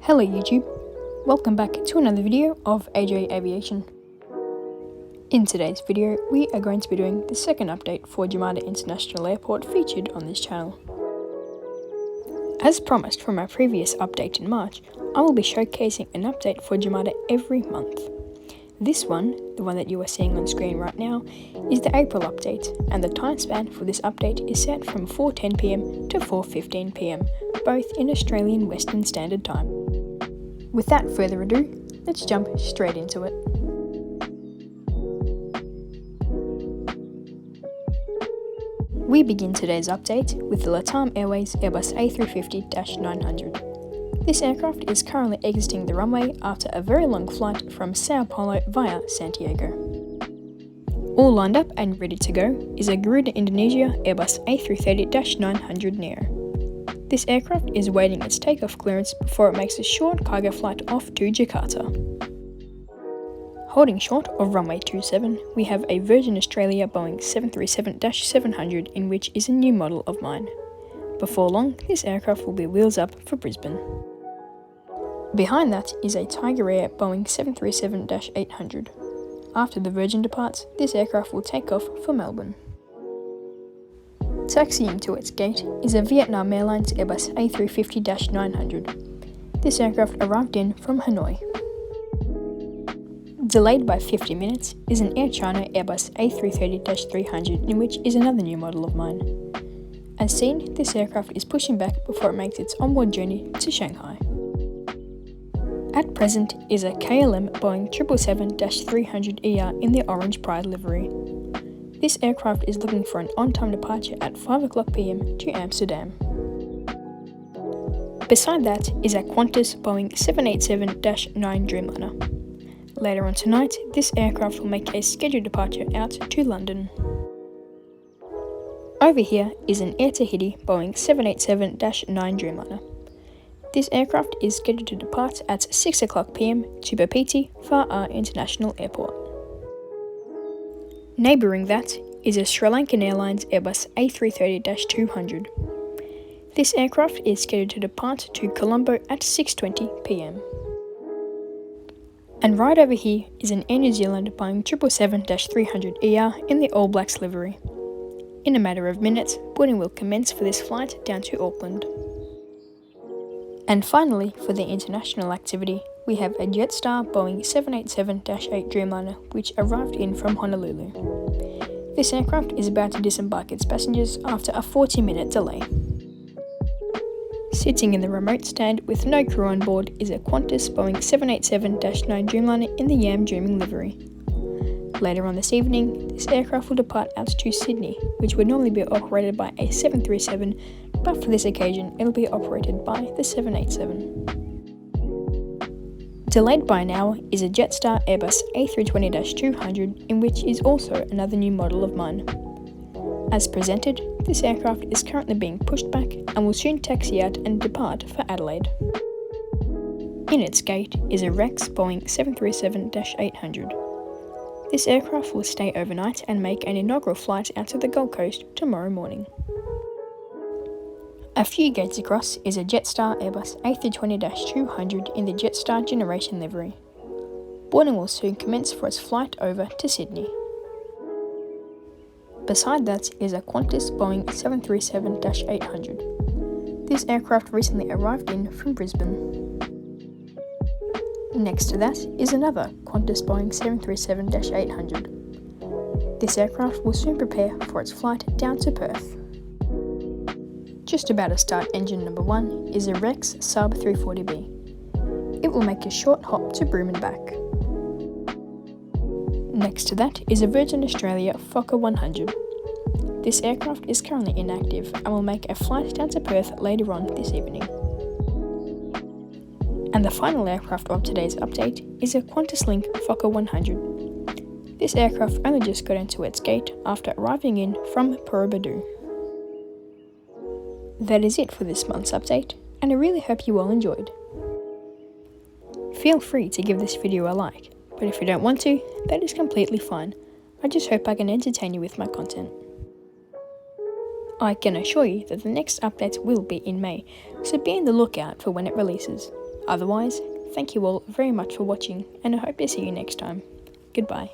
Hello YouTube, welcome back to another video of AJ Aviation. In today's video, we are going to be doing the second update for Jamarta International Airport featured on this channel. As promised from our previous update in March, I will be showcasing an update for Jamarta every month. This one, the one that you are seeing on screen right now, is the April update, and the time span for this update is set from 4:10 PM to 4:15 PM, both in Australian Western Standard Time. Without further ado, let's jump straight into it. We begin today's update with the LATAM Airways Airbus A350-900. This aircraft is currently exiting the runway after a very long flight from Sao Paulo via Santiago. All lined up and ready to go is a Garuda Indonesia Airbus A330-900 Neo. This aircraft is waiting its takeoff clearance before it makes a short cargo flight off to Jakarta. Holding short of runway 27, we have a Virgin Australia Boeing 737-700 in which is a new model of mine. Before long, this aircraft will be wheels up for Brisbane. Behind that is a Tiger Air Boeing 737-800. After the Virgin departs, this aircraft will take off for Melbourne. Taxiing to its gate is a Vietnam Airlines Airbus A350-900. This aircraft arrived in from Hanoi. Delayed by 50 minutes is an Air China Airbus A330-300 in which is another new model of mine. As seen, this aircraft is pushing back before it makes its onboard journey to Shanghai. At present is a KLM Boeing 777-300ER in the orange Pride livery. This aircraft is looking for an on-time departure at 5:00 PM to Amsterdam. Beside that is a Qantas Boeing 787-9 Dreamliner. Later on tonight, this aircraft will make a scheduled departure out to London. Over here is an Air Tahiti Boeing 787-9 Dreamliner. This aircraft is scheduled to depart at 6:00 PM to Bapiti Fa'ar International Airport. Neighbouring that is a Sri Lankan Airlines Airbus A330-200. This aircraft is scheduled to depart to Colombo at 6:20 PM. And right over here is an Air New Zealand Boeing 777-300ER in the All Blacks livery. In a matter of minutes, boarding will commence for this flight down to Auckland. And finally, for the international activity, we have a Jetstar Boeing 787-8 Dreamliner which arrived in from Honolulu. This aircraft is about to disembark its passengers after a 40-minute delay. Sitting in the remote stand with no crew on board is a Qantas Boeing 787-9 Dreamliner in the Yam Dreaming livery. Later on this evening, this aircraft will depart out to Sydney, which would normally be operated by a 737, but for this occasion it will be operated by the 787. Delayed by an hour is a Jetstar Airbus A320-200 in which is also another new model of mine. As presented, this aircraft is currently being pushed back and will soon taxi out and depart for Adelaide. In its gate is a Rex Boeing 737-800. This aircraft will stay overnight and make an inaugural flight out to the Gold Coast tomorrow morning. A few gates across is a Jetstar Airbus A320-200 in the Jetstar Generation livery. Boarding will soon commence for its flight over to Sydney. Beside that is a Qantas Boeing 737-800. This aircraft recently arrived in from Brisbane. Next to that is another Qantas Boeing 737-800. This aircraft will soon prepare for its flight down to Perth. Just about to start engine number 1 is a Rex Sub 340B. It will make a short hop to Broome and back. Next to that is a Virgin Australia Fokker 100. This aircraft is currently inactive and will make a flight down to Perth later on this evening. And the final aircraft of today's update is a QantasLink Fokker 100. This aircraft only just got into its gate after arriving in from Purumbadu. That is it for this month's update, and I really hope you all enjoyed. Feel free to give this video a like, but if you don't want to, that is completely fine. I just hope I can entertain you with my content. I can assure you that the next update will be in May, so be on the lookout for when it releases. Otherwise, thank you all very much for watching, and I hope to see you next time. Goodbye.